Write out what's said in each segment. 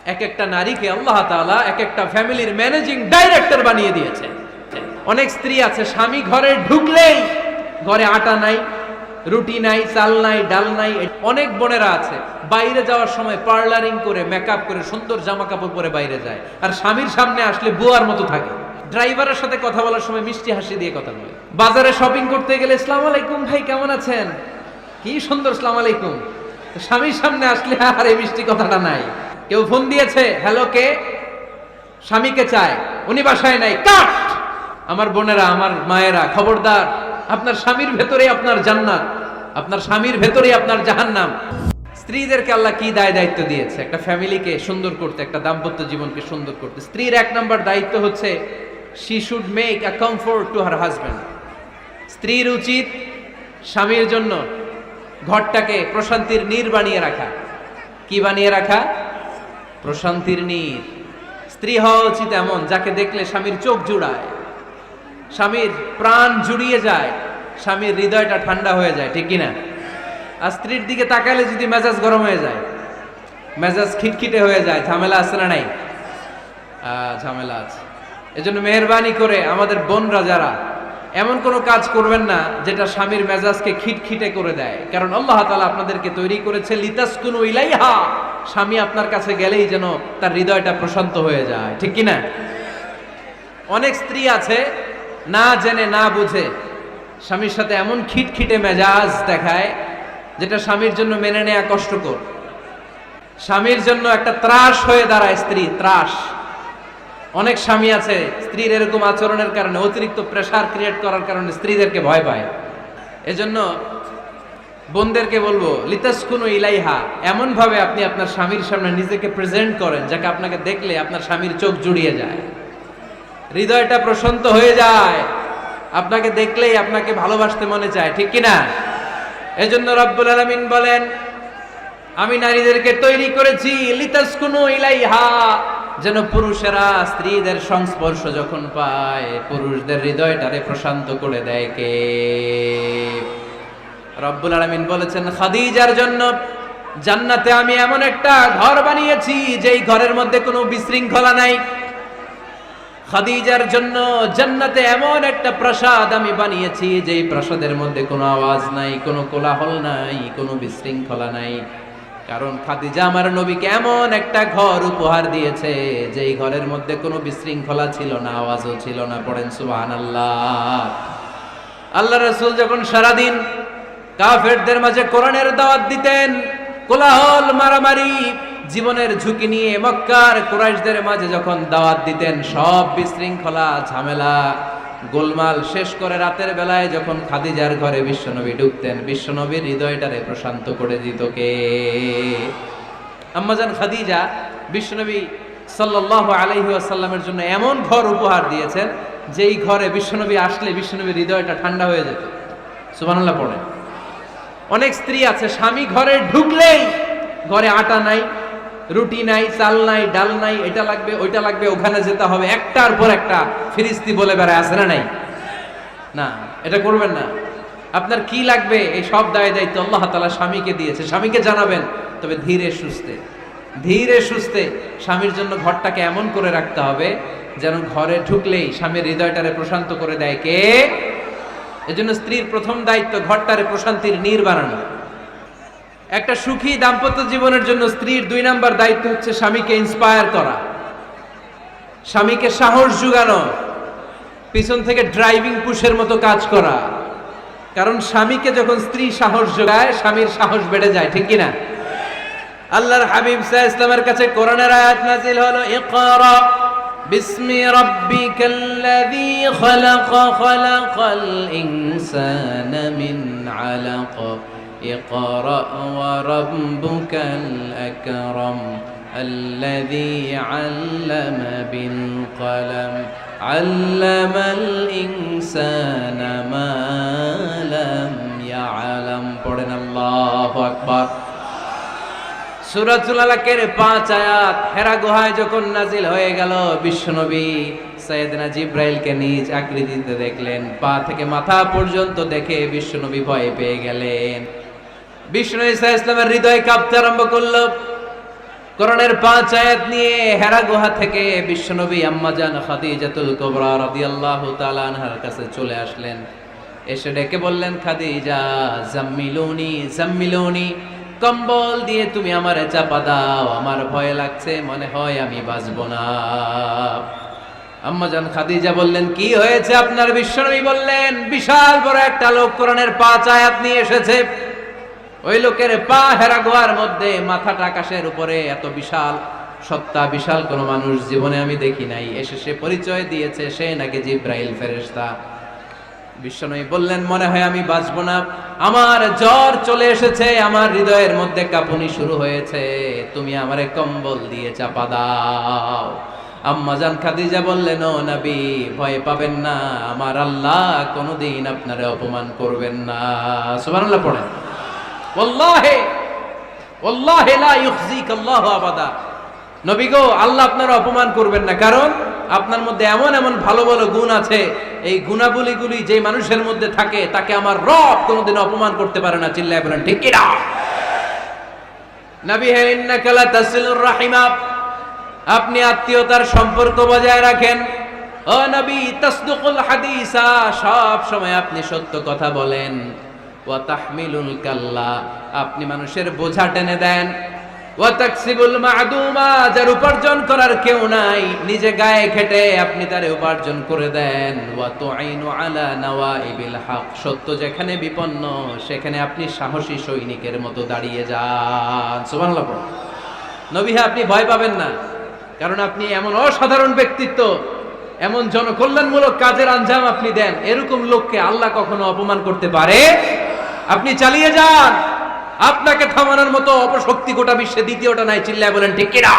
এক একটা নারীকে আল্লাহ তাআলা এক একটা ফ্যামিলির ম্যানেজিং ডাইরেক্টর বানিয়ে দিয়েছে। অনেক স্ত্রী আছে স্বামী ঘরে ঢুকলেই ঘরে আটা নাই, রুটি নাই, চাল নাই, ডাল নাই। অনেক বোনেরা আছে বাইরে যাওয়ার সময় পার্লারিং করে মেকআপ করে সুন্দর জামা কাপড় পরে বাইরে যায়, আর স্বামীর সামনে আসলে বুয়ার মতো থাকে। ড্রাইভারের সাথে কথা বলার সময় মিষ্টি হাসি দিয়ে কথা বলে। বাজারে শপিং করতে গেলে আসসালামু আলাইকুম ভাই কেমন আছেন, কি সুন্দর আসসালামু আলাইকুম। স্বামীর সামনে আসলে আর এই মিষ্টি কথাটা নাই। কেউ ফোন দিয়েছে, হ্যালো কে, স্বামীকে চায়, উনি বাসায় নাই, কাট। আমার বোনেরা, আমার মায়েরা, খবরদার, আপনার স্বামীর ভেতরে আপনার জান্নাত, আপনার স্বামীর ভেতরে আপনার জাহান্নাম। স্ত্রীদেরকে আল্লাহ কি দায়িত্ব দিয়েছে একটা ফ্যামিলিকে সুন্দর করতে, একটা দাম্পত্য জীবনকে সুন্দর করতে। স্ত্রীর এক নম্বর দায়িত্ব হচ্ছে she should make a comfort to her husband. স্ত্রীর উচিত স্বামীর জন্য ঘরটাকে প্রশান্তির নীড় বানিয়ে রাখা। কি বানিয়ে রাখা? প্রশান্তির নীড়। স্ত্রী হওয়া উচিত এমন যাকে দেখলে স্বামীর চোখ জুড়ায়, স্বামীর প্রাণ জুড়িয়ে যায়, স্বামীর হৃদয়টা ঠান্ডা হয়ে যায়, ঠিক কিনা? আর স্ত্রীর দিকে তাকালে যদি মেজাজ গরম হয়ে যায়, মেজাজ খিটখিটে হয়ে যায়, ঝামেলা আছে না নাই? ঝামেলা আছে। এজন্য মেহেরবানি করে আমাদের বোনরা যারা এমন কোনো কাজ করবেন না যেটা স্বামীর মেজাজকে খিটখিটে করে দেয়, কারণ আল্লাহ তাআলা আপনাদেরকে তৈরি করেছে লিতাসকুনু ইলাইহা, স্বামী আপনার কাছে গেলেই যেন তার হৃদয়টা প্রশান্ত হয়ে যায়, ঠিক কিনা? অনেক স্ত্রী আছে না জেনে না বুঝে স্বামীর সাথে এমন খিটখিটে মেজাজ দেখায় যেটা স্বামীর জন্য মেনে নেওয়া কষ্টকর। স্বামীর জন্য একটা ত্রাস হয়ে দাঁড়ায় স্ত্রী, ত্রাস। অনেক স্বামী আছে স্ত্রীর এরকম আচরণের কারণে, অতিরিক্ত প্রেসার ক্রিয়েট করার কারণে স্ত্রীদেরকে ভয় পায়। এজন্য বোনদেরকে বলবো লিতাসকুনু ইলাইহা, এমন ভাবে আপনি আপনার স্বামীর সামনে নিজেকে প্রেজেন্ট করেন যাকে আপনাকে দেখলে আপনার স্বামীর চোখ জুড়িয়ে যায়, হৃদয়টা প্রশান্ত হয়ে যায়, আপনাকে দেখলেই আপনাকে ভালোবাসতে মনে চায়, ঠিক কিনা? এজন্য রব্বুল আলামিন বলেন আমি নারীদেরকে তৈরি করেছি লিতাসকুনু ইলাইহা, যেন পুরুষেরা স্ত্রীদের সংস্পর্শ যখন পায় পুরুষদের হৃদয়টারে প্রশান্ত করে দেয়। কে? রব্বুল আলামিন বলেছেন খাদিজার জন্য জান্নাতে আমি এমন একটা ঘর বানিয়েছি যেই ঘরের মধ্যে কোনো বিশৃঙ্খলা নাই। খাদিজার জন্য জান্নাতে এমন একটা প্রাসাদ আমি বানিয়েছি যেই প্রাসাদের মধ্যে কোনো আওয়াজ নাই, কোনো কোলাহল নাই, কোনো বিশৃঙ্খলা নাই। কারণ খাদিজা আমার নবীকে এমন একটা ঘর উপহার দিয়েছে যেই ঘরের মধ্যে কোনো বিশৃঙ্খলা ছিল না, আওয়াজও ছিল না। পড়েন সুবহানাল্লাহ। আল্লাহ রাসূল যখন সারাদিন কাফেরদের মাঝে কোরআনের দাওয়াত দিতেন, কোলাহল মারামারি জীবনের ঝুঁকি নিয়ে মক্কার কুরাইশদের মাঝে যখন দাওয়াত দিতেন, সব বিশৃঙ্খলা ঝামেলা গোলমাল শেষ করে রাতের বেলায় যখন খাদিজার ঘরে বিশ্বনবী ঢুকতেন, বিশ্বনবীর হৃদয়টারে প্রশান্ত করে দিত কে? আম্মাজান খাদিজা বিশ্বনবী সাল্লাল্লাহু আলাইহি ওয়াসাল্লামের জন্য এমন ঘর উপহার দিয়েছেন যেই ঘরে বিশ্বনবী আসলে বিশ্বনবীর হৃদয়টা ঠান্ডা হয়ে যেত। সুবহানাল্লাহ পড়েন। অনেক স্ত্রী আছে স্বামী ঘরে ঢুকলেই ঘরে আটা নাই, রুটি নাই, চাল নাই, ডাল নাই, এটা লাগবে ওইটা লাগবে, ওখানে যেতে হবে, একটার পর একটা ফিরিস্তি বলে বেড়ায়, আছে না নাই? না, এটা করবেন না। আপনার কি লাগবে এই সব দায়িত্ব আল্লাহ তাআলা স্বামীকে দিয়েছে, স্বামীকে জানাবেন। তবে ধীরে সুস্থে, ধীরে সুস্থে স্বামীর জন্য ঘরটাকে এমন করে রাখতে হবে যেন ঘরে ঢুকলেই স্বামীর হৃদয়টারে প্রশান্ত করে দেয় কে? এজন্য স্ত্রীর প্রথম দায়িত্ব ঘরটারে প্রশান্তির নীড় বানানো। একটা সুখী দাম্পত্য জীবনের জন্য স্ত্রীর 2 নাম্বার দায়িত্ব হচ্ছে স্বামীকে ইন্সপায়ার করা, স্বামীকে সাহস জোগানো, পিছন থেকে ড্রাইভিং পুশের মতো কাজ করা। কারণ স্বামীকে যখন স্ত্রী সাহস যোগায় স্বামীর সাহস বেড়ে যায়, ঠিক কিনা? আল্লাহর হাবিব সাল্লাল্লাহু আলাইহি ওয়াসাল্লামের কাছে কোরআনের আয়াত নাযিল হলো, ইকরা বিসমি রাব্বিকাল্লাযী খালাক খালাকাল ইনসানা মিন আলাক اقرأ وربك الأكرم الذي علم بالقلم علم الإنسان ما لم يعلم পড়েন আল্লাহু আকবার। সূরাতুল আলাকের 5 আয়াত হেরা গুহায় যখন নাজিল হয়ে গেল, বিশ্বনবী সাইয়েদনা জিব্রাইলকে নিজ আকৃতিতে দেখলেন, পা থেকে মাথা পর্যন্ত দেখে বিশ্বনবী ভয় পেয়ে গেলেন। বিষ্ণু ঈসা ইসলামের হৃদয় কাঁপতে আরম্ভ করলো। কোরআনের 5 আয়াত নিয়ে হেরা গুহা থেকে বিশ্বনবী আম্মাজান খাদিজাতুল কুবরা রাদিয়াল্লাহু তাআলা আনহার কাছে চলে আসলেন। এসে ডেকে বললেন, খাদিজা জাম্মিলুনি জাম্মিলুনি, কম্বল দিয়ে তুমি আমারে চাপা দাও, আমার ভয় লাগছে, মনে হয় আমি বাঁচবো না। আম্মাজান খাদিজা বললেন, কি হয়েছে আপনার? বিশ্বনবী বললেন, বিশাল বড় একটা লোক কোরআনের 5 আয়াত নিয়ে এসেছে। ওই লোকের পা হেরা গুহার মধ্যে, মাথাটা আকাশের উপরে, এত বিশাল সত্তা, বিশাল কোন মানুষ জীবনে আমি দেখি নাই। এসে সে পরিচয় দিয়েছে সে নাকি জিব্রাইল ফেরেশতা। বিশ্বনবী বললেন, মনে হয় আমি বাঁচবো না, আমার জ্বর চলে এসেছে, আমার হৃদয়ের মধ্যে কাঁপুনি শুরু হয়েছে, তুমি আমারে কম্বল দিয়ে চাপা দাও। আম্মাজান খাদিজা বললেন, ও নবী ভয় পাবেন না, আমার আল্লাহ কোনোদিন আপনারে অপমান করবেন না। সুবহানাল্লাহ পড়েন। ওয়াল্লাহি ওয়াল্লাহি লা ইউখজিকাল্লাহু আবাদা। নবী গো, আল্লাহ আপনার অপমান করবেন না, কারণ আপনার মধ্যে এমন এমন ভালো ভালো গুণ আছে, এই গুণাবলীগুলি যে মানুষের মধ্যে থাকে তাকে আমার রব কোনোদিন অপমান করতে পারে না। চিল্লায় বলেন ঠিক কি না? নবী হে, ইন্নাকা লা তাসিলুর রাহিমা, আপনি আত্মীয়তার সম্পর্ক বজায় রাখেন। ও নবী, তাসদুকুল হাদিসা, সব সময় আপনি সত্য কথা বলেন। ওয়া তাহমিলুল কাল্লা, আপনি মানুষের বোঝা টেনে দেন। ওয়া তাকসিবুল মা'দুমা, যার উপার্জন করার কেউ নাই, নিজে গায়ে খেটে আপনি তারে উপার্জন করে দেন। ওয়া তুঈনু আলা নাওয়াইবিল হক, সত্য যেখানে বিপন্ন সেখানে আপনি সাহসী সৈনিকের মতো দাঁড়িয়ে যান। সুবহানাল্লাহ। নবী হে, আপনি ভয় পাবেন না, কারণ আপনি এমন অসাধারণ ব্যক্তিত্ব, এমন জনকল্যাণমূলক কাজের আঞ্জাম আপনি দেন, এরকম লোককে আল্লাহ কখনো অপমান করতে পারে? আপনি চালিয়ে যান, আপনাকে থামানোর মতো অপশক্তি গোটা বিশ্বে দ্বিতীয়টা নাই। চিল্লায় বলেন ঠিক কি না?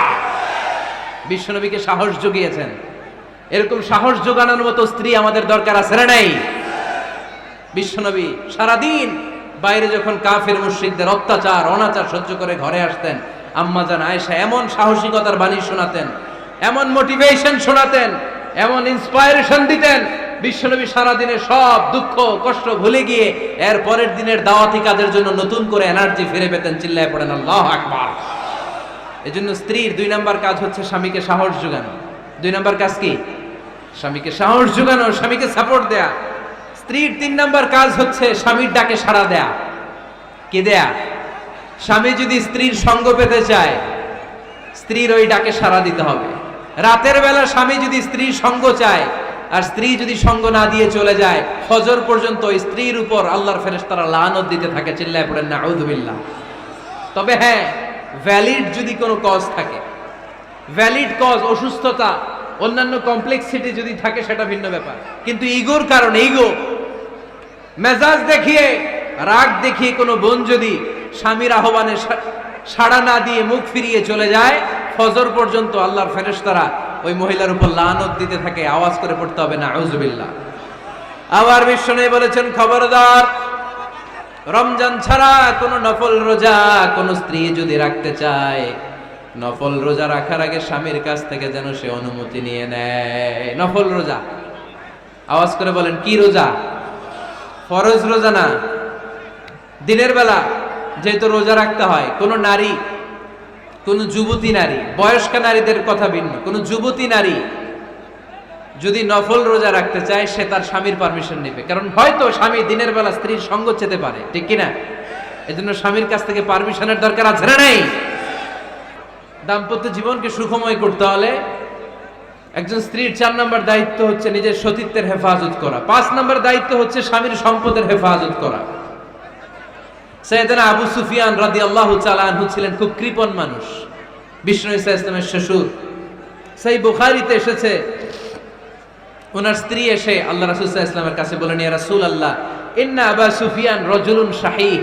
বিশ্বনবীকে সাহস জুগিয়েছেন, এরকম সাহস জোগানোর মতো স্ত্রী আমাদের দরকার আছে না নাই? বিশ্বনবী সারাদিন বাইরে যখন কাফের মুশরিকদের অত্যাচার অনাচার সহ্য করে ঘরে আসতেন, আম্মাজান আয়েশা এমন সাহসিকতার বাণী শোনাতেন, এমন মোটিভেশন শোনাতেন, এমন ইন্সপায়ারেশন দিতেন, বিশ্বনবী সারাদিনের সব দুঃখ কষ্ট ভুলে গিয়ে এর পরের দিনের দাওয়াতি কাজের জন্য নতুন করে এনার্জি ফিরে পেতেন। চিল্লায় পড়েন আল্লাহু আকবার। এজন্য স্ত্রীর 2 নাম্বার কাজ হচ্ছে স্বামীকে সাহস যোগানো। 2 নাম্বার কাজ কি? স্বামীকে সাহস যোগানো, স্বামীকে সাপোর্ট দেয়া। স্ত্রীর 3 নাম্বার কাজ হচ্ছে স্বামীর ডাকে সাড়া দেয়া। কি দেয়া? স্বামী যদি স্ত্রীর সঙ্গ পেতে চায়, স্ত্রীর ওই ডাকে সাড়া দিতে হবে। রাতের বেলা স্বামী যদি স্ত্রীর সঙ্গ চায়, আর স্ত্রী যদি সঙ্গ না দিয়ে চলে যায়, ফজর পর্যন্ত স্ত্রীর উপর আল্লাহর ফেরেশতারা লানত দিতে থাকে। চিল্লায় পড়েন নাউযু বিল্লাহ। তবে হ্যাঁ, ভ্যালিড যদি কোনো কজ থাকে, ভ্যালিড কজ, অসুস্থতা, অন্যান্য কমপ্লেক্সিটি যদি থাকে সেটা ভিন্ন ব্যাপার। কিন্তু ইগোর কারণে, ইগো, মেজাজ দেখিয়ে, রাগ দেখিয়ে কোনো বোন যদি স্বামীর আহ্বানে সাড়া না দিয়ে মুখ ফিরিয়ে চলে যায়, ফজর পর্যন্ত আল্লাহর ফেরেশতারা ওই মহিলার উপর লানত দিতে থাকে। আওয়াজ করে পড়তে হবে নাউযু বিল্লাহ। আবার বিশ্বনবী বলেছেন, খবরদার, রমজান ছাড়া কোন নফল রোজা কোন স্ত্রী যদি রাখতে চায়, নফল রোজা রাখার আগে স্বামীর কাছ থেকে যেন সে অনুমতি নিয়ে নেয়। নফল রোজা, আওয়াজ করে বলেন কি রোজা? ফরজ রোজা না। দিনের বেলা যেহেতু রোজা রাখতে হয়, কোন নারী, কোন যুবতী নারী, বয়স্ক নারীদের কথা ভিন্ন, কোন যুবতী নারী যদি নফল রোজা রাখতে চায়, সে তার স্বামীর পারমিশন নেবে। কারণ হয়তো স্বামী দিনের বেলা স্ত্রীর সঙ্গ চেতে পারে, ঠিক কিনা? এজন্য স্বামীর কাছ থেকে পারমিশনের দরকার আছে না নাই? দাম্পত্য জীবনকে সুখময় করতে হলে একজন স্ত্রীর 4 নম্বর দায়িত্ব হচ্ছে নিজের সতীত্বের হেফাজত করা। 5 নম্বর দায়িত্ব হচ্ছে স্বামীর সম্পদের হেফাজত করা। সাইয়েদনা আবু সুফিয়ান রাদিয়াল্লাহু তাআলা আনহু ছিলেন খুব কৃপণ মানুষ, বিষ্ণু ঈসা ইসলামের শ্বশুর। সেই বুখারীতে এসেছে, ওনার স্ত্রী এসে আল্লাহ রাসূল সাল্লাল্লাহু আলাইহি ওয়াসাল্লামের কাছে বলেন, ইয়া রাসূলুল্লাহ, ইন্না আবু সুফিয়ান রাজুলুন শাহীহ।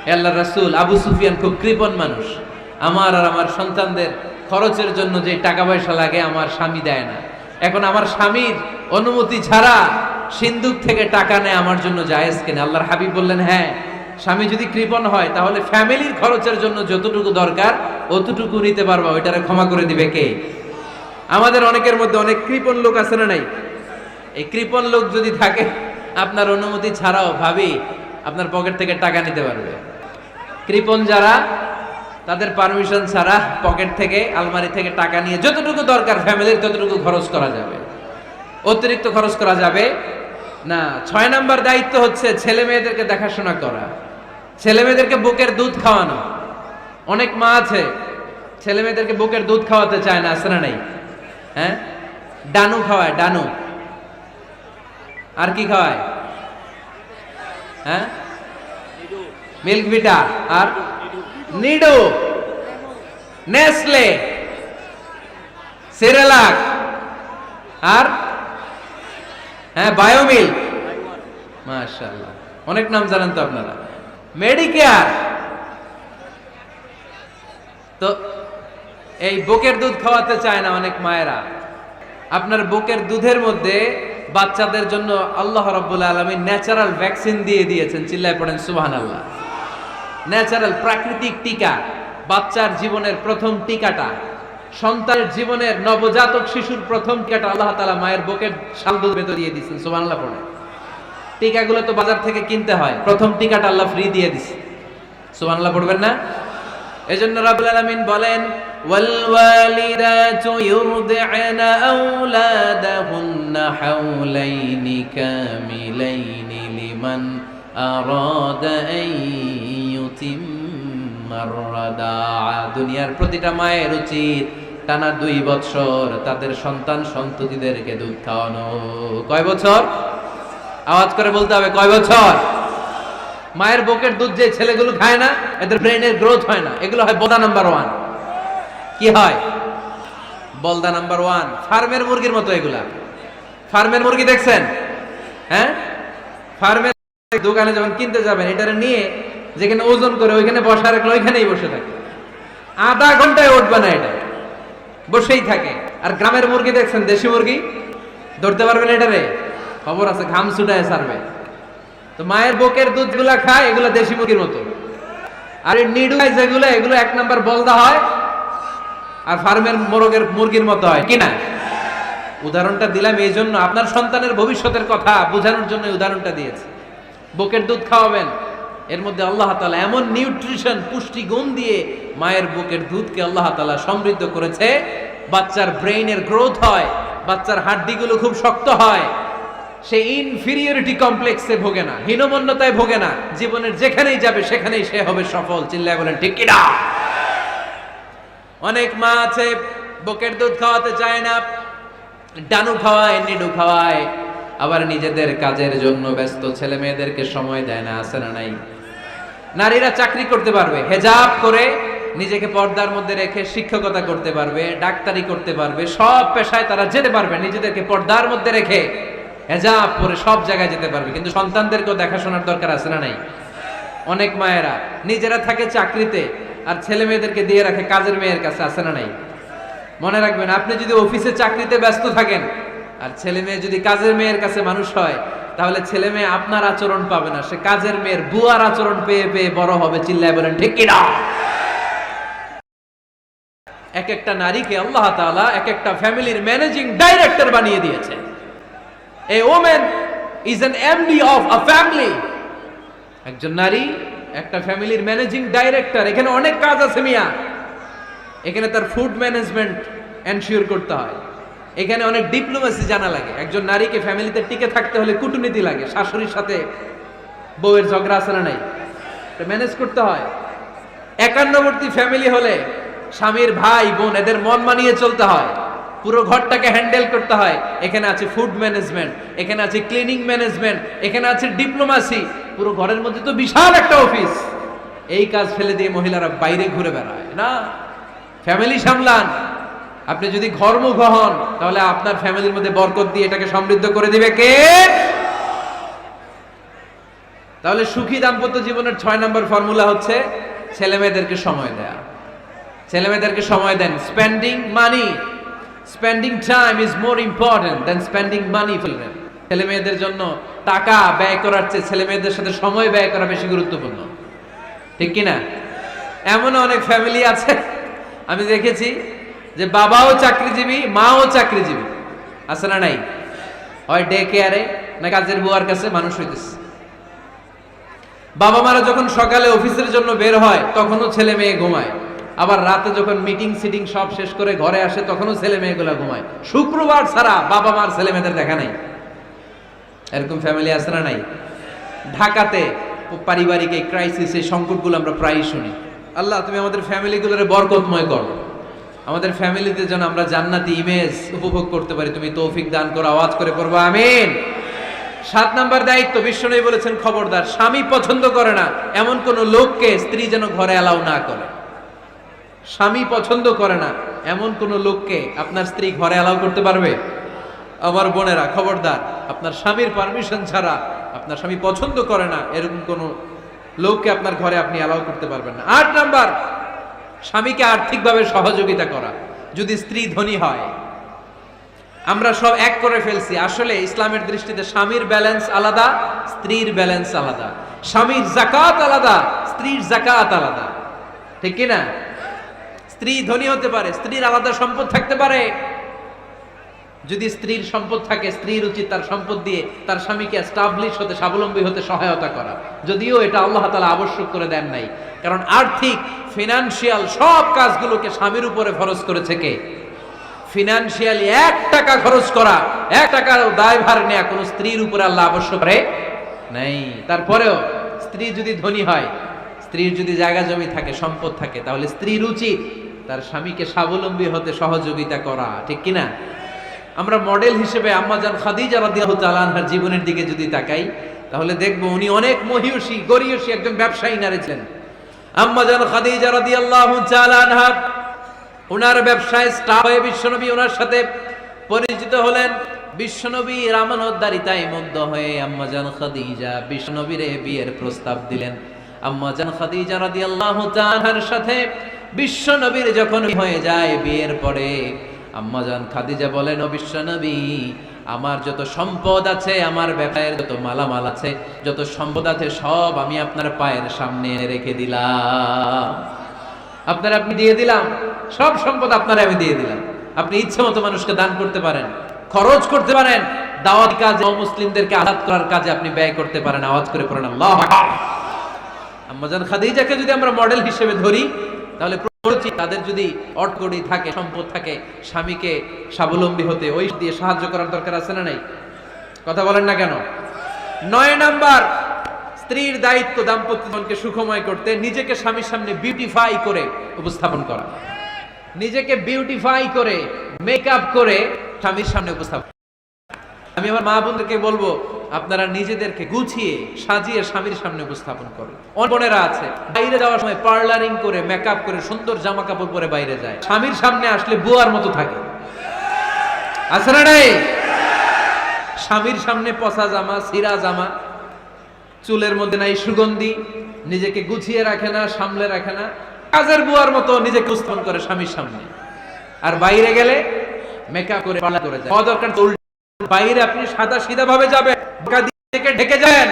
হে আল্লাহর রাসূল, আবু সুফিয়ান খুব কৃপণ মানুষ, আমার আর আমার সন্তানদের খরচের জন্য যে টাকা পয়সা লাগে আমার স্বামী দেয় না। এখন আমার স্বামীর অনুমতি ছাড়া সিন্দুক থেকে টাকা নেয় আমার জন্য জায়েজ কিনা? আল্লাহর হাবিব বললেন, হ্যাঁ, স্বামী যদি কৃপণ হয় তাহলে ফ্যামিলির খরচের জন্য যতটুকু দরকার অতটুকু নিতে পারবা, ওইটারে ক্ষমা করে দিবে কে? আমাদের অনেকের মধ্যে অনেক কৃপণ লোক আছে না নাই? এই কৃপণ লোক যদি থাকে, আপনার অনুমতি ছাড়াও ভাবি আপনার পকেট থেকে টাকা নিতে পারবে। কৃপণ যারা, তাদের পারমিশন ছাড়া পকেট থেকে আলমারি থেকে টাকা নিয়ে যতটুকু দরকার ফ্যামিলির ততটুকু খরচ করা যাবে, অতিরিক্ত খরচ করা যাবে না। 6 নাম্বার দায়িত্ব হচ্ছে ছেলে মেয়েদেরকে দেখাশোনা করা, ছেলে মেয়েদেরকে বুকের দুধ খাওয়ানো। অনেক মা আছে ছেলে মেয়েদেরকে বুকের দুধ খাওয়াতে চায় না, আছে না নাই? হ্যাঁ, ডানু খাওয়ায়, ডানু। আর কি খাওয়ায়? হ্যাঁ, মিল্ক ভিটা, আর নিডো, নেসলে, সেরেলাক, আর হ্যাঁ বায়োমিল। মাশাআল্লাহ, অনেক নাম জানেন তো আপনারা। মেডিকেয়ার। তো এই বুকের দুধ খাওয়াতে চায় না অনেক মায়েরা। আপনার বুকের দুধের মধ্যে বাচ্চাদের জন্য আল্লাহ রাব্বুল আলামিন ন্যাচারাল ভ্যাকসিন দিয়ে দিয়েছেন। চিল্লায় পড়েন সুবহানাল্লাহ। ন্যাচারাল, প্রাকৃতিক টিকা। বাচ্চার জীবনের প্রথম টিকাটা, সন্তানের জীবনের নবজাতক শিশুর প্রথম টিকাটা আল্লাহ তাআলা মায়ের বুকের শাল দুধের ভেতর দিয়ে দিয়েছেন। সুবহানাল্লাহ পড়ে। টিকাগুলো তো বাজার থেকে কিনতে হয়, প্রথম টিকাটা আল্লাহ ফ্রি দিয়ে দিয়েছে। সুবহানাল্লাহ পড়বেন না? এজন্য রাব্বুল আলামিন বলেন, ওয়াল ওয়ালিদাতু ইউরদি'না আওলাদাহুন্না হাওলাইনি কামিলাইনি লিমান আরাদা আন ইউতিম্মার রাদা'a। দুনিয়ার প্রতিটা মায়ের উচিত টানা 2 বছর তাদের সন্তান সন্ততিদেরকে দুধ খাওয়ানো। কয় বছর? আওয়াজ করে বলতে হবে, কয় বছর? মায়ের বুকের দুধ যে ছেলেগুলো খায় না, এদের ব্রেনের গ্রোথ হয় না। এগুলো হয় বলদা নাম্বার 1। কি হয়? বলদা নাম্বার 1। ফার্মের মুরগির মতো এগুলা। ফার্মের মুরগি দেখছেন? হ্যাঁ, ফার্মের দোকানে যখন কিনতে যাবেন, এটারে নিয়ে যেখানে ওজন করে ওইখানে বসা রাখলে ওইখানেই বসে থাকে। আধা ঘন্টায় উঠবে না, এটা বসেই থাকে। আর গ্রামের মুরগি দেখছেন, দেশি মুরগি, ধরতে পারবেন এটারে? খবর আছে, ঘাম ছুটায় ছাড়বে। তো মায়ের বুকের দুধ গুলা খায়, এগুলা দেশি মুরগির মতো। আর এই নিডু যেগুলো, এগুলো 1 নাম্বার বলদা হয়, আর ফার্মের মুরগির মতো হয় কিনা? উদাহরণটা দিলাম এই জন্য, আপনার সন্তানের ভবিষ্যতের কথা বোঝানোর জন্য উদাহরণটা দিয়েছি। বুকের দুধ খাওয়াবেন, এর মধ্যে আল্লাহ তাআলা এমন নিউট্রিশন, পুষ্টি গুণ দিয়ে মায়ের বুকের দুধকে আল্লাহ তাআলা সমৃদ্ধ করেছে। বাচ্চার ব্রেইনের গ্রোথ হয়, বাচ্চার হাড্ডিগুলো খুব শক্ত হয়, সে ইনফিরিয়রিটি কমপ্লেক্সে ভোগে না, হীনমন্যতায় ভোগে না। জীবনের যেখানেই যাবে সেখানেই সে হবে সফল। চিল্লায় বলেন ঠিক কিনা? অনেক মা আছে বুকের দুধ খাওয়াতে চায় না, ডানু খাওয়ায়, নিডু খাওয়ায়, আবার নিজেদের কাজের জন্য ব্যস্ত, ছেলে মেয়েদেরকে সময় দেয় না। আছে না নাই? নারীরা চাকরি করতে পারবে, হেজাব করে নিজেকে পর্দার মধ্যে রেখে শিক্ষকতা করতে পারবে, ডাক্তারি করতে পারবে, সব পেশায় তারা যেতে পারবে। নিজেদেরকে পর্দার মধ্যে রেখে হেজাব পরে সব জায়গায় যেতে পারবে। কিন্তু সন্তানদেরকেও দেখাশোনার দরকার আছে না নাই? অনেক মায়েরা নিজেরা থাকে চাকরিতে, আর ছেলে মেয়েদেরকে দিয়ে রাখে কাজের মেয়ের কাছে। আছে না নাই? মনে রাখবেন, আপনি যদি অফিসে চাকরিতে ব্যস্ত থাকেন আর ছেলে মেয়ে যদি কাজের মেয়ের কাছে মানুষ হয়, তাহলে ছেলে মেয়ে আপনার আচরণ পাবে না, সে কাজের মেয়ের বুয়ার আচরণ পেয়ে পেয়ে বড় হবে। চিল্লায় বলেন ঠিক কিনা? এক একটা নারীকে আল্লাহ তাআলা এক একটা ফ্যামিলির ম্যানেজিং ডাইরেক্টর বানিয়ে দিয়েছে। A woman is an MD of a family. একজন নারী একটা ফ্যামিলির ম্যানেজিং ডাইরেক্টর। এখানে অনেক কাজ আছে মিয়া। এখানে তার ফুড ম্যানেজমেন্ট এনশিওর করতে হয়, এখানে অনেক ডিপ্লোমেসি জানা লাগে। একজন নারীকে ফ্যামিলিতে টিকে থাকতে হলে কূটনীতি লাগে। শাশুড়ির সাথে বউয়ের ঝগড়া আছে না নাই, এটা ম্যানেজ করতে হয়। একান্নবর্তী ফ্যামিলি হলে স্বামীর ভাই বোন এদের মন মানিয়ে চলতে হয়, পুরো ঘরটাকে হ্যান্ডেল করতে হয়। এখানে আছে ফুড ম্যানেজমেন্ট, এখানে আছে ক্লিনিং ম্যানেজমেন্ট, এখানে আছে ডিপ্লোমাসি। পুরো ঘরের মধ্যে তো বিশাল একটা অফিস। এই কাজ ফেলে দিয়ে মহিলারা বাইরে ঘুরে বেড়ায় না। ফ্যামিলি সামলান। আপনি যদি ঘরমুখ হন, তাহলে আপনার ফ্যামিলির মধ্যে বরকত দিয়ে এটাকে সমৃদ্ধ করে দিবে কে? তাহলে সুখী দাম্পত্য জীবনের 6 নম্বর ফর্মুলা হচ্ছে ছেলে মেয়েদেরকে সময় দেয়া। ছেলে মেয়েদেরকে সময় দেন। Spending money, spending time is more important than spending money for them. ছেলে মেয়েদের জন্য টাকা ব্যয় করার চেয়ে ছেলে মেয়েদের সাথে সময় ব্যয় করা বেশি গুরুত্বপূর্ণ। ঠিক কি না? এমন অনেক ফ্যামিলি আছে আমি দেখেছি যে বাবাও চাকরিজীবী, মাও চাকরিজীবী। আছে না নাই? হয় ডে কেয়ারে না কাজের বুয়ার কাছে মানুষ হইতেছে। বাবা মারা যখন সকালে অফিসের জন্য বের হয়, তখনও ছেলে মেয়ে ঘুমায়। আবার রাতে যখন মিটিং সিটিং সব শেষ করে ঘরে আসে তখনও ছেলে মেয়েগুলো ঘুমায়। শুক্রবার ছাড়া বাবা মার ছেলে মেয়েদের দেখা নাই। এরকম ফ্যামিলি আছে না নাই? ঢাকাতে পারিবারিক এই ক্রাইসিস, এই সংকটগুলো আমরা প্রায়ই শুনি। আল্লাহ তুমি আমাদের ফ্যামিলিগুলোর বরকতময় করো, আমাদের ফ্যামিলিতে যেন আমরা জান্নাতি ইমেজ উপভোগ করতে পারি, তুমি তৌফিক দান করো। আওয়াজ করে পড়বো আমিন। 7 নাম্বার দায়িত্ব, বিশ্বনবী বলেছেন খবরদার, স্বামী পছন্দ করে না এমন কোন লোককে স্ত্রী যেন ঘরে অ্যালাউ না করে। স্বামী পছন্দ করে না এমন কোন লোককে আপনার স্ত্রী ঘরে অ্যালাউ করতে পারবে? আমার বোনেরা খবরদার, আপনার স্বামীর পারমিশন ছাড়া, আপনার স্বামী পছন্দ করে না এরকম কোন লোককে আপনার ঘরে আপনি অ্যালাউ করতে পারবেন না। 8 নাম্বার, স্বামীকে আর্থিকভাবে সহযোগিতা করা। যদি স্ত্রী ধনী হয়, আমরা সব এক করে ফেলছি, আসলে ইসলামের দৃষ্টিতে স্বামীর ব্যালেন্স আলাদা, স্ত্রীর ব্যালেন্স আলাদা। স্বামীর যাকাত আলাদা, স্ত্রীর যাকাত আলাদা, ঠিক কি না? স্ত্রী ধনী হতে পারে, স্ত্রীর আলাদা সম্পদ থাকতে পারে। যদি স্ত্রীর সম্পদ থাকে, স্ত্রীর উচিত তার সম্পদ দিয়ে তার স্বামীকে এস্টাবলিশ হতে, স্বাবলম্বী হতে সহায়তা করা। যদিও এটা আল্লাহ তাআলা আবশ্যক করে দেন নাই, কারণ আর্থিক ফিনান্সিয়াল সব কাজগুলোকে স্বামীর উপরে ফরজ করেছে কে? ফিনান্সিয়ালি 1 টাকা খরচ করা, 1 টাকার দায়ভার নেওয়া কোন স্ত্রীর উপরে আল্লাহ আবশ্যক করে নাই। তারপরেও স্ত্রী যদি ধনী হয়, স্ত্রীর যদি জায়গা জমি থাকে, সম্পদ থাকে, তাহলে স্ত্রীর উচিত তার স্বামীকে স্বাবলম্বী হতে সহযোগিতা করা, ঠিক কিনা? আমরা মডেল হিসেবে আম্মাজান খাদিজা রাদিয়াল্লাহু তাআলা আনহার জীবনের দিকে যদি তাকাই, তাহলে দেখবো উনি অনেক মহিয়সী, গরিয়সী একজন ব্যবসায়ী নারী ছিলেন। আম্মাজান খাদিজা রাদিয়াল্লাহু তাআলা আনহা ওনার ব্যবসায় স্টার হয়ে বিশ্বনবী ওনার সাথে পরিচিত হলেন। বিশ্বনবীর আমানতদারিতায় মুগ্ধ হয়ে আম্মাজান খাদিজা বিশ্বনবীর বিয়ের প্রস্তাব দিলেন। আম্মাজান খাদিজা রাদিয়াল্লাহু তাআলার সাথে বিশ্বনবীর যখন হয়ে যায় বিয়ের পরে, আম্মাজান খাদিজা বলেন, ও বিশ্বনবী, আমার যত সম্পদ আছে, আমার ব্যবসায়ের যত মালামাল আছে, যত সম্পদ আছে, সব আমি আপনার পায়ের সামনে রেখে দিলাম। আপনি দিয়ে দিলাম, সব সম্পদ আপনারে আমি দিয়ে দিলাম। আপনি ইচ্ছে মতো মানুষকে দান করতে পারেন, খরচ করতে পারেন, দাওয়াত কাজে, মুসলিমদেরকে আঘাত করার কাজে আপনি ব্যয় করতে পারেন। আওয়াজ করে পড়েন আল্লাহু আকবার। আম্মাজান খাদিজাকে যদি আমরা মডেল হিসেবে ধরি, তাহলে তাদের যদি অর্থকড়ি থাকে, সম্পদ থাকে, স্বামীকে স্বাবলম্বী হতে ওই দিয়ে সাহায্য করার দরকার আছে না নাই? কথা বলেন না কেন? 9 নাম্বার, স্ত্রীর দায়িত্ব দাম্পত্য জীবনকে সুখময় করতে নিজেকে স্বামীর সামনে বিউটিফাই করে উপস্থাপন করা। নিজেকে বিউটিফাই করে, মেকআপ করে স্বামীর সামনে উপস্থাপন। আমি আমার মা বোনদেরকে বলবো, আপনারা নিজেদেরকে গুছিয়ে সাজিয়ে স্বামীর সামনে উপস্থাপন করুন। অনেক বোনেরা আছে বাইরে যাওয়ার সময় পার্লারিং করে, মেকআপ করে, সুন্দর জামা কাপড় পরে বাইরে যায়, স্বামীর সামনে আসলে বুয়ার মতো থাকে। আছে না নাই? স্বামীর সামনে পচা জামা, ছিঁড়া জামা, চুলের মধ্যে নাই সুগন্ধি, নিজেকে গুছিয়ে রাখে না, সামলে রাখে না, কাজের বুয়ার মতো নিজেকে উপস্থাপন করে স্বামীর সামনে। আর বাইরে গেলে মেকআপ করে, পার্লার করে যায়। দরকার তো বাইরে আপনি সাদা সিধা ভাবে যাবেন, ঢেকে যান।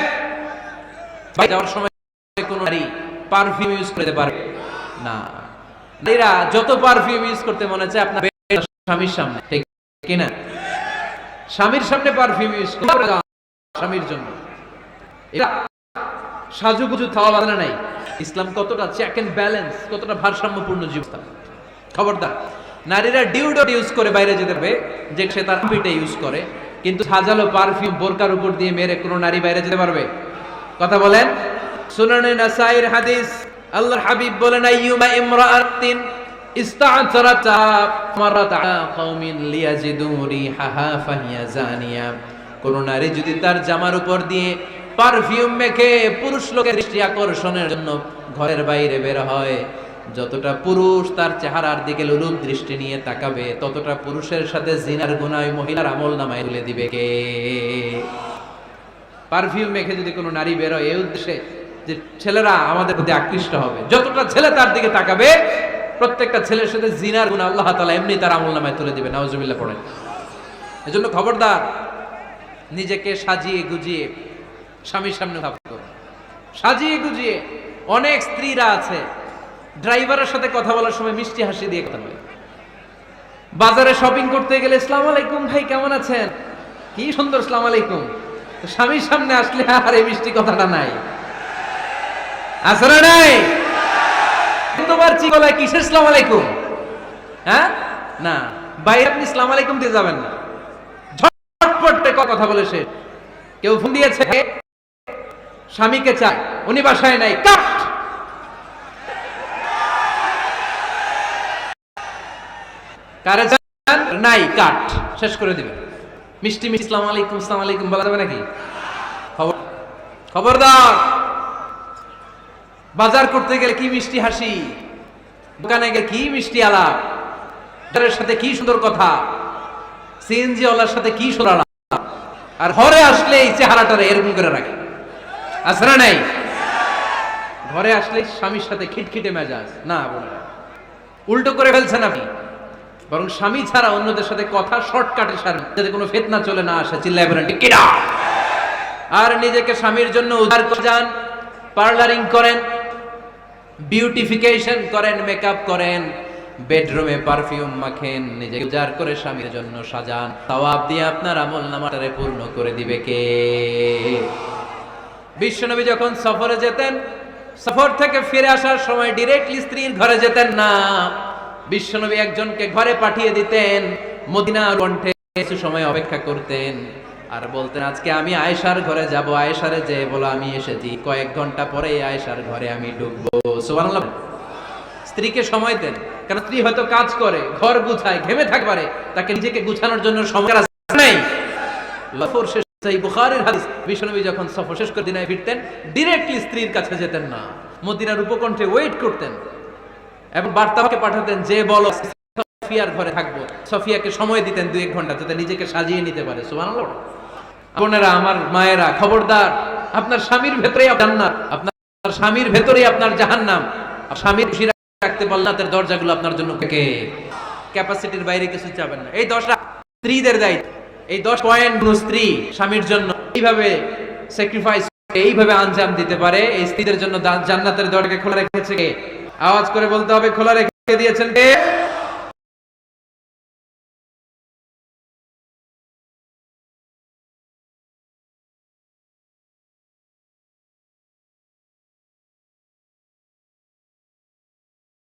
যাওয়ার সময় কোন নারী পারফিউম ইউজ করতে পারবে না। নারীরা যত পারফিউম ইউজ করতে মনে চায় আপনার স্বামীর সামনে, ঠিক কিনা? স্বামীর সামনে পারফিউম ইউজ করে স্বামীর জন্য, এটা সাজুগুজু থাওয়া বাধা নাই। ইসলাম কতটা চেক এন্ড ব্যালেন্স, কতটা ভারসাম্যপূর্ণ জীবন। খবরদার, নারীরা ডিওডোরেন্ট ইউজ করে বাইরে যেতে পারবে, যে সে তার পিঠে ইউজ করে, কিন্তু সাজালো পারফিউম বোরকার উপর দিয়ে মেরে কোনো নারী বাইরে যেতে পারবে? কথা বলেন। সুনানে নাসাইর হাদিস, আল্লাহর হাবিব বলেন, আইয়ুমা ইমরাআতিন ইস্তা'তারাত মারাত আলা কওমিন লিয়াজিদু রিহাহা ফাহিয়া জানিয়া। কোন নারী যদি তার জামার উপর দিয়ে পারফিউম মেখে পুরুষ লোকের দৃষ্টি আকর্ষণের জন্য ঘরের বাইরে বের হয়, যতটা পুরুষ তার চেহারার দিকে লোলুপ দৃষ্টি নিয়ে তাকাবে, ততটা পুরুষের সাথে জিনার গুনাহ মহিলার আমলনামায় তুলে দিবে কে? পারফিউম মেখে যদি কোনো নারী বের হয় এই উদ্দেশ্যে যে ছেলেরা আমাদের প্রতি আকৃষ্ট হবে, যতটা ছেলে তার দিকে তাকাবে, প্রত্যেকটা ছেলের সাথে জিনার গুনাহ আল্লাহ তাআলা এমনি তার আমলনামায় তুলে দিবে। নাউজুবিল্লাহ পড়েন। এজন্য খবরদার, নিজেকে সাজিয়ে গুজিয়ে স্বামীর সামনে থাকতে, সাজিয়ে গুজিয়ে। অনেক স্ত্রীরা আছে ড্রাইভারের সাথে কথা বলার সময় মিষ্টি হাসি দিয়ে কথা বলে। বাজারে শপিং করতে গেলে আসসালামু আলাইকুম ভাই, কেমন আছেন? কি সুন্দর আসসালামু আলাইকুম। স্বামীর সামনে আসলে আর এই মিষ্টি কথাটা নাই, আছে না নাই? এতবার চিকলায় কিসের সালাম আলাইকুম? হ্যাঁ না, বাইরে আপনি সালাম আলাইকুম দিয়ে যাবেন না, ঝটপট কথা বলে সে। কেউ ফোন দিয়েছে, স্বামীকে চায়, উনি বাসায় নাই, কাট। কারে চান? নাই, কাট, শেষ করে দিবেন। মিষ্টি মিষ্টি সালাম আলাইকুম সালাম আলাইকুম বলা যাবে নাকি? খবরদার। বাজার করতে গেলে কি মিষ্টি হাসি, দোকানে গেলে কি মিষ্টি আলাপ, তার সাথে কি সুন্দর কথা, সিএনজি ওয়ালার সাথে কি সুন্দর আলাপ, আর ঘরে আসলে এই চেহারাটারে এরকম করে রাখে, আছে না নাই? ঘরে আসলে স্বামীর সাথে খিটখিটে মেজাজ না, বোনেরা উল্টো করে ফেলছেন আপনি। বরং স্বামী ছাড়া অন্যদের সাথে কথা শর্টকাটে সারেন, যাতে কোনো ফিতনা চলে না আসে। চিল্লায় বলেন ঠিক কিনা? আর নিজেকে স্বামীর জন্য উজাড় করে যান, পার্লারিং করেন, বিউটিফিকেশন করেন, মেকআপ করেন, বেডরুমে পারফিউম মাখেন, নিজেকে উজাড় করে স্বামীর জন্য সাজান। সওয়াব দিয়ে আপনার আমলনামাটারে পূর্ণ করে দিবে কে? বিশ্বনবী যখন সফরে যেতেন, সফর থেকে ফিরে আসার সময় ডিরেক্টলি স্ত্রীর ঘরে যেতেন না। বিশ্বনবী একজনকে ঘরে পাঠিয়ে দিতেন, মদিনার কণ্ঠে কিছু সময় অপেক্ষা করতেন, আর বলতেন আজকে আমি আয়েশার ঘরে যাব, আয়েশারে যে বলো আমি এসেছি, কয়েক ঘন্টা পরে আয়েশার ঘরে আমি ঢুকবো। সুবহানাল্লাহ। স্ত্রীকে সময় দেন, কারণ স্ত্রী হয়তো কাজ করে, ঘর গুছায়, ঘেমে থাকতে পারে, তাকে নিজেকে গুছানোর জন্য সময় নাই। সফর শেষ, এই বুখারীর হাদিস, বিশ্বনবী যখন সফর শেষ করে দিনায় ফিরতেন, ডিরেক্টলি স্ত্রীর কাছে যেতেন না, মদিনার উপকণ্ঠে ওয়েট করতেন এবং বার্তাকে পাঠাতেন যে বলো সফিয়ার ঘরে থাকবো। সফিয়াকে সময় দিতেন 2-1 ঘন্টা, যাতে নিজেকে সাজিয়ে নিতে পারে। সুবহানাল্লাহ। বোনেরা, আমার মায়েরা, খবরদার, আপনার স্বামীর ভেতরেই জান্নাত, আপনার স্বামীর ভেতরেই আপনার জাহান্নাম। স্বামীর খুশি রাখতে পারলে তার দরজাগুলো আপনার জন্য থেকে ক্যাপাসিটির বাইরে কিছু চাবেন না। এই 10টা স্ত্রীদের দায়িত্ব, এই 10 পয়েন্ট স্ত্রী স্বামীর জন্য এইভাবে স্যাক্রিফাইস, এইভাবে আঞ্জাম দিতে পারে। এই স্ত্রীদের জন্য জান্নাতের দরজাকে খোলা রেখেছে কে? আওয়াজ করে বলতে হবে, খোলা রেখে দিয়েছেন কে?